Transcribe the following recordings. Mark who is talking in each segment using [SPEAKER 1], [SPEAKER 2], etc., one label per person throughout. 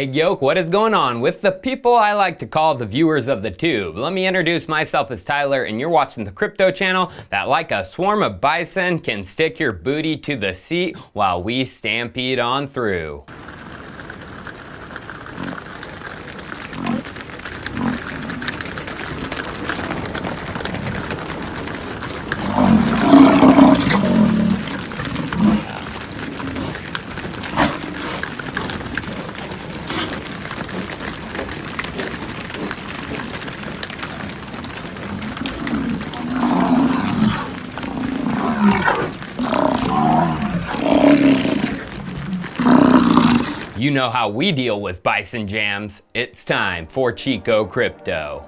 [SPEAKER 1] Hey yoke, what is going on with the people I like to call the viewers of the tube? Let me introduce myself as Tyler, and you're watching the crypto channel that, like a swarm of bison, can stick your booty to the seat while we stampede on through. You know how we deal with Bison jams. It's time for Chico Crypto.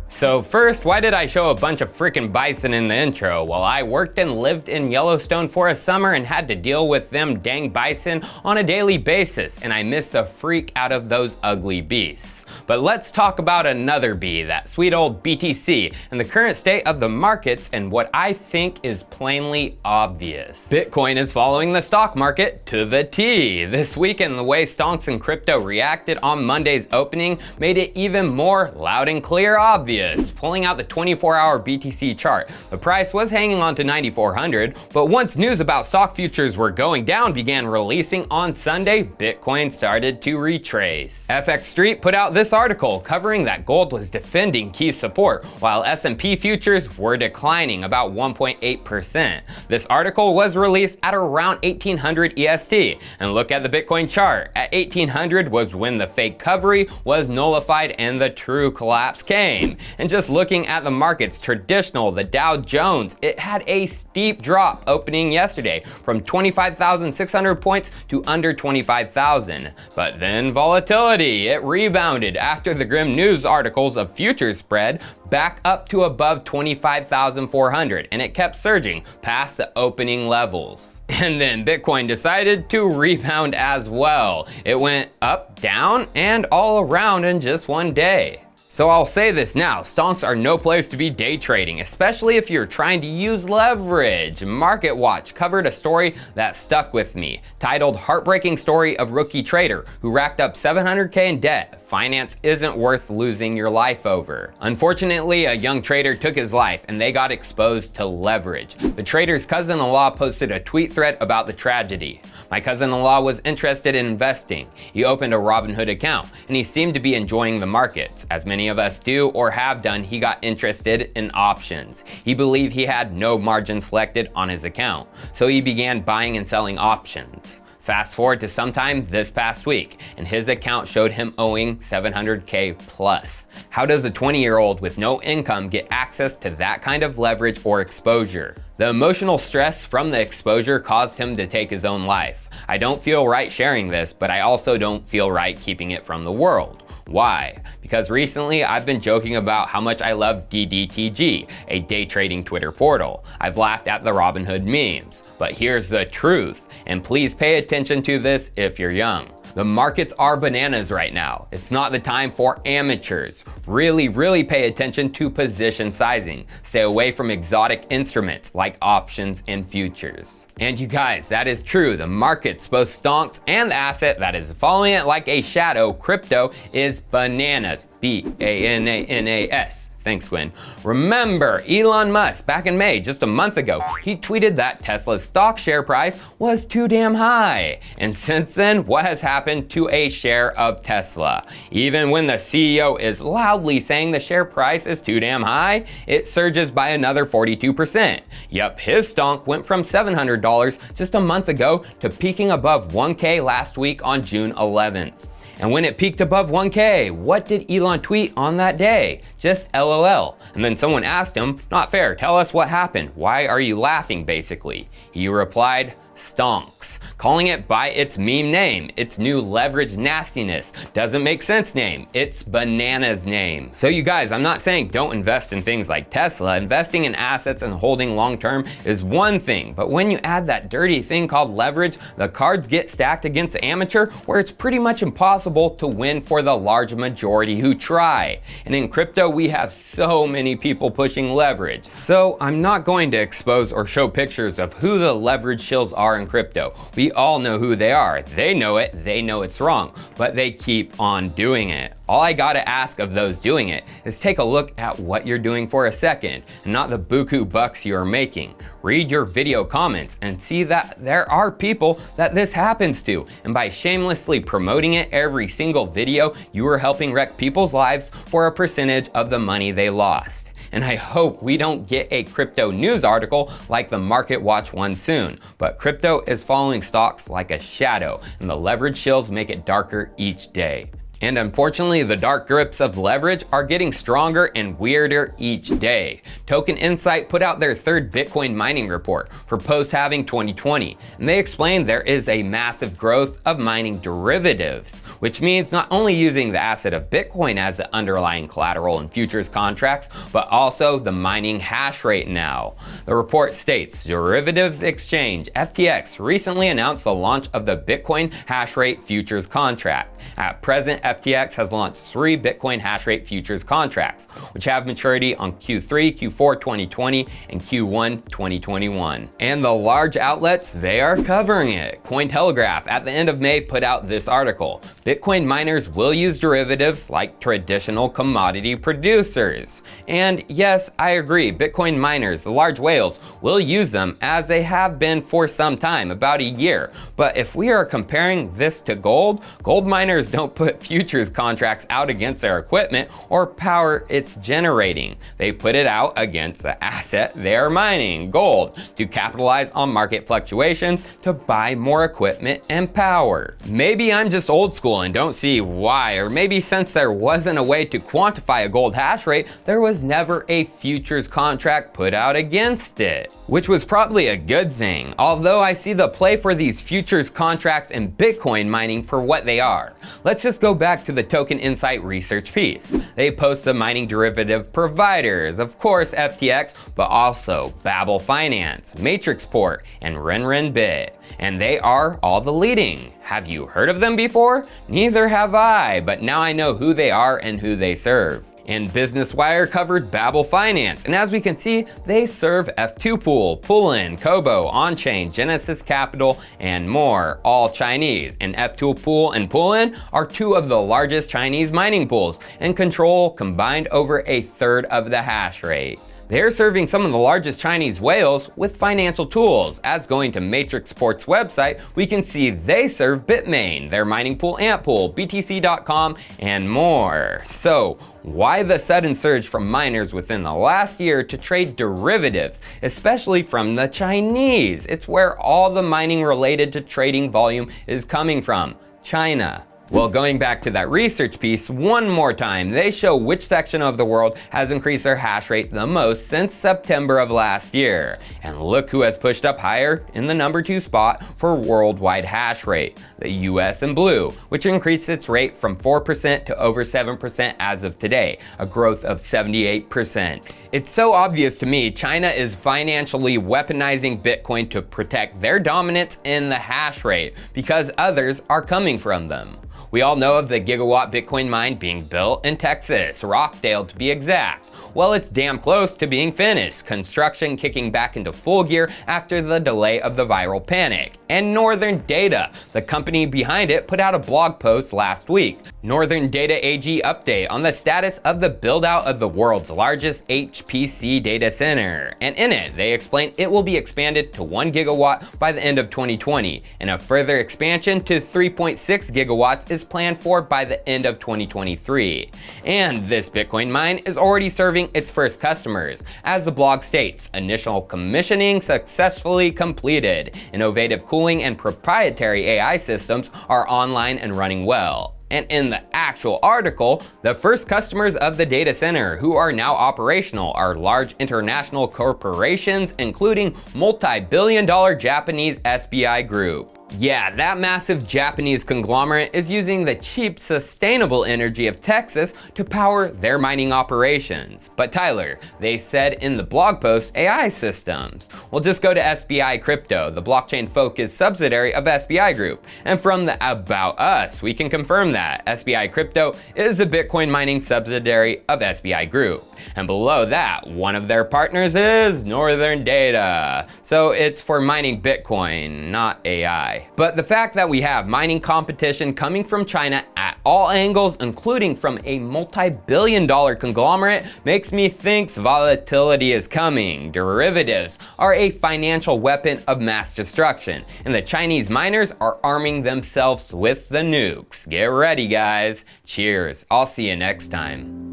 [SPEAKER 1] So first, why did I show a bunch of freaking bison in the intro? Well, I worked and lived in Yellowstone for a summer and had to deal with them dang bison on a daily basis, and I missed the freak out of those ugly beasts. But let's talk about another bee, that sweet old BTC, and the current state of the markets and what I think is plainly obvious. Bitcoin is following the stock market to the T. This weekend, the way stonks and crypto reacted on Monday's opening made it even more loud and clear obvious. Pulling out the 24-hour BTC chart, the price was hanging on to 9,400, but once news about stock futures were going down began releasing on Sunday, Bitcoin started to retrace. FX Street put out this article covering that gold was defending key support, while S&P futures were declining about 1.8%. This article was released at around 1800 EST, and look at the Bitcoin chart. At 1800 was when the fake recovery was nullified and the true collapse came. And just looking at the markets, the Dow Jones, it had a steep drop opening yesterday from 25,600 points to under 25,000. But then volatility, it rebounded after the grim news articles of futures spread back up to above 25,400, and it kept surging past the opening levels. And then Bitcoin decided to rebound as well. It went up, down, and all around in just one day. So I'll say this now, stonks are no place to be day trading, especially if you're trying to use leverage. MarketWatch covered a story that stuck with me, titled Heartbreaking Story of Rookie Trader Who Racked Up $700K in Debt. Finance isn't worth losing your life over. Unfortunately, a young trader took his life and they got exposed to leverage. The trader's cousin-in-law posted a tweet thread about the tragedy. My cousin-in-law was interested in investing. He opened a Robinhood account and he seemed to be enjoying the markets. As many of us do or have done, he got interested in options. He believed he had no margin selected on his account, so he began buying and selling options. Fast forward to sometime this past week, and his account showed him owing $700K plus. How does a 20-year-old with no income get access to that kind of leverage or exposure? The emotional stress from the exposure caused him to take his own life. I don't feel right sharing this, but I also don't feel right keeping it from the world. Why? Because recently I've been joking about how much I love DDTG, a day trading Twitter portal. I've laughed at the Robinhood memes, but here's the truth, and please pay attention to this if you're young. The markets are bananas right now. It's not the time for amateurs. Really pay attention to position sizing. Stay away from exotic instruments like options and futures. And you guys, that is true. The markets, both stonks and the asset that is following it like a shadow, crypto, is bananas. B-A-N-A-N-A-S. Thanks, Win. Remember, Elon Musk, back in May, just a month ago, he tweeted that Tesla's stock share price was too damn high. And since then, what has happened to a share of Tesla? Even when the CEO is loudly saying the share price is too damn high, it surges by another 42%. Yup, his stonk went from $700 just a month ago to peaking above 1K last week on June 11th. And when it peaked above 1K, what did Elon tweet on that day? Just LOL. And then someone asked him, "Not fair, tell us what happened. Why are you laughing," basically. He replied, "Stonks," calling it by its meme name, its new leverage nastiness, doesn't make sense name, it's bananas name. So you guys, I'm not saying don't invest in things like Tesla. Investing in assets and holding long term is one thing, but when you add that dirty thing called leverage, the cards get stacked against the amateur where it's pretty much impossible to win for the large majority who try. And in crypto, we have so many people pushing leverage. So I'm not going to expose or show pictures of who the leverage shills are are in crypto. We all know who they are. They know it, they know it's wrong, but they keep on doing it. All I gotta ask of those doing it is take a look at what you're doing for a second, and not the buku bucks you are making. Read your video comments and see that there are people that this happens to, and by shamelessly promoting it every single video, you are helping wreck people's lives for a percentage of the money they lost. And I hope we don't get a crypto news article like the Market Watch one soon. But crypto is following stocks like a shadow, and the leverage shills make it darker each day. And unfortunately, the dark grips of leverage are getting stronger and weirder each day. Token Insight put out their third Bitcoin mining report for post-halving 2020, and they explained there is a massive growth of mining derivatives, which means not only using the asset of Bitcoin as the underlying collateral in futures contracts, but also the mining hash rate now. The report states, Derivatives Exchange, FTX, recently announced the launch of the Bitcoin hash rate futures contract. At present, FTX has launched 3 Bitcoin hash rate futures contracts, which have maturity on Q3, Q4 2020, and Q1 2021. And the large outlets, they are covering it. Cointelegraph at the end of May put out this article. Bitcoin miners will use derivatives like traditional commodity producers. And yes, I agree, Bitcoin miners, the large whales, will use them as they have been for some time, about a year. But if we are comparing this to gold, gold miners don't put futures contracts out against their equipment or power it's generating. They put it out against the asset they're mining, gold, to capitalize on market fluctuations to buy more equipment and power. Maybe I'm just old school and don't see why, or maybe since there wasn't a way to quantify a gold hash rate, there was never a futures contract put out against it, which was probably a good thing, although I see the play for these futures contracts in Bitcoin mining for what they are. Let's just go back to the Token Insight research piece. They post the mining derivative providers, of course FTX, but also Babel Finance, Matrixport, and Renrenbit. And they are all the leading. Have you heard of them before? Neither have I, but now I know who they are and who they serve. And Business Wire covered Babel Finance, and as we can see, they serve F2 Pool, Poolin, Kobo, Onchain, Genesis Capital, and more, all Chinese. And F2 Pool and Poolin are 2 of the largest Chinese mining pools and control combined over a third of the hash rate. They're serving some of the largest Chinese whales with financial tools. As going to Matrixport's website, we can see they serve Bitmain, their mining pool Antpool, BTC.com, and more. So, why the sudden surge from miners within the last year to trade derivatives, especially from the Chinese? It's where all the mining related to trading volume is coming from, China. Well, going back to that research piece one more time, they show which section of the world has increased their hash rate the most since September of last year. And look who has pushed up higher in the number 2 spot for worldwide hash rate, the US in blue, which increased its rate from 4% to over 7% as of today, a growth of 78%. It's so obvious to me China is financially weaponizing Bitcoin to protect their dominance in the hash rate because others are coming from them. We all know of the gigawatt Bitcoin mine being built in Texas, Rockdale to be exact. Well, it's damn close to being finished, construction kicking back into full gear after the delay of the viral panic. And Northern Data, the company behind it, put out a blog post last week. Northern Data AG update on the status of the build-out of the world's largest HPC data center. And in it, they explain it will be expanded to 1 gigawatt by the end of 2020, and a further expansion to 3.6 gigawatts is planned for by the end of 2023. And this Bitcoin mine is already serving its first customers. As the blog states, initial commissioning successfully completed. Innovative cooling and proprietary AI systems are online and running well. And in the actual article, the first customers of the data center who are now operational are large international corporations, including multi-billion-dollar Japanese SBI Group. Yeah, that massive Japanese conglomerate is using the cheap, sustainable energy of Texas to power their mining operations. But Tyler, they said in the blog post AI systems. Well, just go to SBI Crypto, the blockchain-focused subsidiary of SBI Group. And from the About Us, we can confirm that SBI Crypto is a Bitcoin mining subsidiary of SBI Group. And below that, one of their partners is Northern Data. So it's for mining Bitcoin, not AI. But the fact that we have mining competition coming from China at all angles, including from a multi-billion-dollar conglomerate, makes me think volatility is coming. Derivatives are a financial weapon of mass destruction, and the Chinese miners are arming themselves with the nukes. Get ready, guys. Cheers. I'll see you next time.